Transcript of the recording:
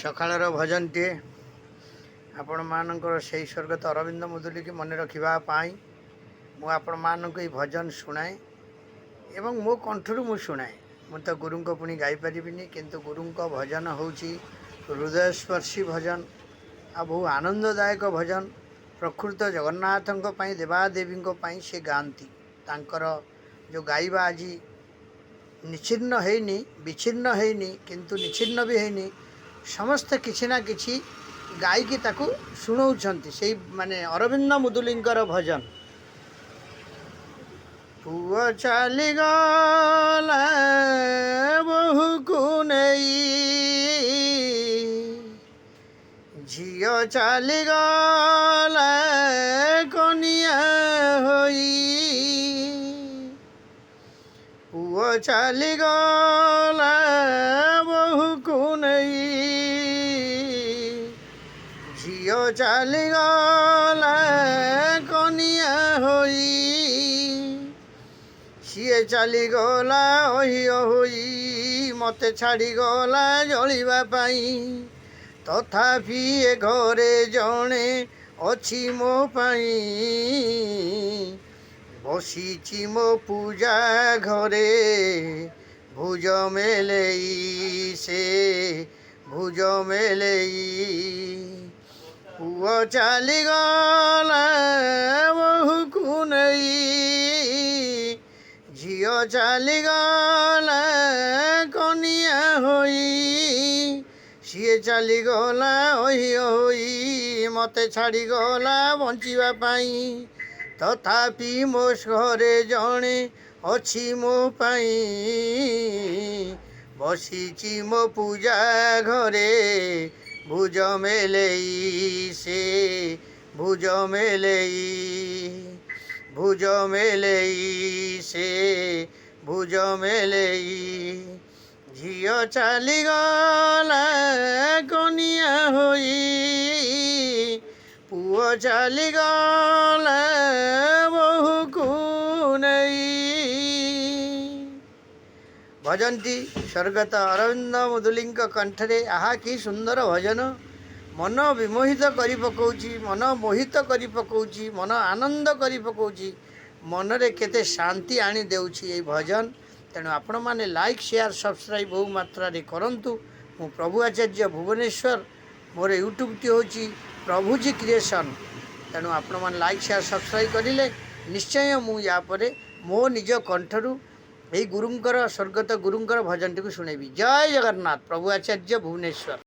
ସକାଳର ଭଜନଟିଏ ଆପଣମାନଙ୍କର ସେହି ସ୍ୱର୍ଗତ ଅରବିନ୍ଦ ମୁଦୁଲିକି ମନେ ରଖିବା ପାଇଁ ମୁଁ ଆପଣମାନଙ୍କୁ ଏହି ଭଜନ ଶୁଣାଏ ଏବଂ ମୋ କଣ୍ଠରୁ ମୁଁ ଶୁଣାଏ। ମୁଁ ତ ଗୁରୁଙ୍କ ପୁଣି ଗାଇପାରିବିନି, କିନ୍ତୁ ଗୁରୁଙ୍କ ଭଜନ ହେଉଛି ହୃଦୟସ୍ପର୍ଶୀ ଭଜନ ଆଉ ବହୁ ଆନନ୍ଦଦାୟକ ଭଜନ। ପ୍ରକୃତ ଜଗନ୍ନାଥଙ୍କ ପାଇଁ, ଦେବାଦେବୀଙ୍କ ପାଇଁ ସେ ଗାଆନ୍ତି। ତାଙ୍କର ଯେଉଁ ଗାଇବା ଆଜି ନିଚ୍ଛିନ୍ନ ହେଇନି, ବିଚ୍ଛିନ୍ନ ହେଇନି, କିନ୍ତୁ ନିଚ୍ଛିନ୍ନ ବି ହେଇନି। ସମସ୍ତେ କିଛି ନା କିଛି ଗାଇକି ତାକୁ ଶୁଣଉଛନ୍ତି। ସେଇ ମାନେ ଅରବିନ୍ଦ ମୁଦୁଲିଙ୍କର ଭଜନ। ପୁଅ ଚାଲିଗଲା ବୋହୂକୁ ନେଇ, ଝିଅ ଚାଲିଗଲା କନିଆ ହୋଇ। ପୁଅ ଚାଲିଗଲା ବୋହୂକୁ ନେଇ, ଝିଅ ଚାଲିଗଲା କନିଆ ହୋଇ। ସିଏ ଚାଲିଗଲା ଅହିଅ ହୋଇ, ମୋତେ ଛାଡ଼ିଗଲା ଜଳିବା ପାଇଁ। ତଥାପି ଏ ଘରେ ଜଣେ ଅଛି ମୋ ପାଇଁ। ବସିଛି ମୋ ପୂଜା ଘରେ ଭୁଜ ମେଲେଇ, ସେ ଭୁଜ ମେଲେଇ। ପୁଅ ଚାଲିଗଲା ବୋହୂକୁ ନେଇ, ଝିଅ ଚାଲିଗଲା କନିଆ ହୋଇ। ସିଏ ଚାଲିଗଲା ଅହିଅ ହୋଇ, ମୋତେ ଛାଡ଼ିଗଲା ବଞ୍ଚିବା ପାଇଁ। ତଥାପି ମୋ ଘରେ ଜଣେ ଅଛି ମୋ ପାଇଁ। ବସିଛି ମୋ ପୂଜା ଘରେ ଭୁଜ ମେଲେଇ, ସେ ଭୁଜ ମେଲେଇ। ଭୁଜ ମେଲେଇ, ସେ ଭୁଜ ମେଲେଇ। ଝିଅ ଚାଲିଗଲା କନିଆ ହୋଇ, ପୁଅ ଚାଲିଗଲା ବୋହୂକୁ ନେଇ। ଭଜନଟି ସ୍ୱର୍ଗତ ଅରବିନ୍ଦ ମୁଦୁଲିଙ୍କ କଣ୍ଠରେ। ଆହା କି ସୁନ୍ଦର ଭଜନ! ମନ ବିମୋହିତ କରି ପକାଉଛି, ମନ ମୋହିତ କରି ପକାଉଛି, ମନ ଆନନ୍ଦ କରି ପକାଉଛି, ମନରେ କେତେ ଶାନ୍ତି ଆଣି ଦେଉଛି ଏହି ଭଜନ। ତେଣୁ ଆପଣମାନେ ଲାଇକ୍, ସେୟାର, ସବସ୍କ୍ରାଇବ୍ ବହୁ ମାତ୍ରାରେ କରନ୍ତୁ। ମୁଁ ପ୍ରଭୁ ଆଚାର୍ଯ୍ୟ ଭୁବନେଶ୍ୱର, ମୋର ୟୁଟ୍ୟୁବ୍ଟି ହେଉଛି ପ୍ରଭୁଜୀ କ୍ରିଏସନ୍। ତେଣୁ ଆପଣମାନେ ଲାଇକ୍, ସେୟାର, ସବସ୍କ୍ରାଇବ୍ କରିଲେ ନିଶ୍ଚୟ ମୁଁ ୟା ପରେ ମୋ ନିଜ କଣ୍ଠରୁ ଏହି ଗୁରୁଙ୍କର, ସ୍ୱର୍ଗତ ଗୁରୁଙ୍କର ଭଜନଟିକୁ ଶୁଣେଇବି। ଜୟ ଜଗନ୍ନାଥ। ପ୍ରଭୁ ଆଚାର୍ଯ୍ୟ ଭୁବନେଶ୍ୱର।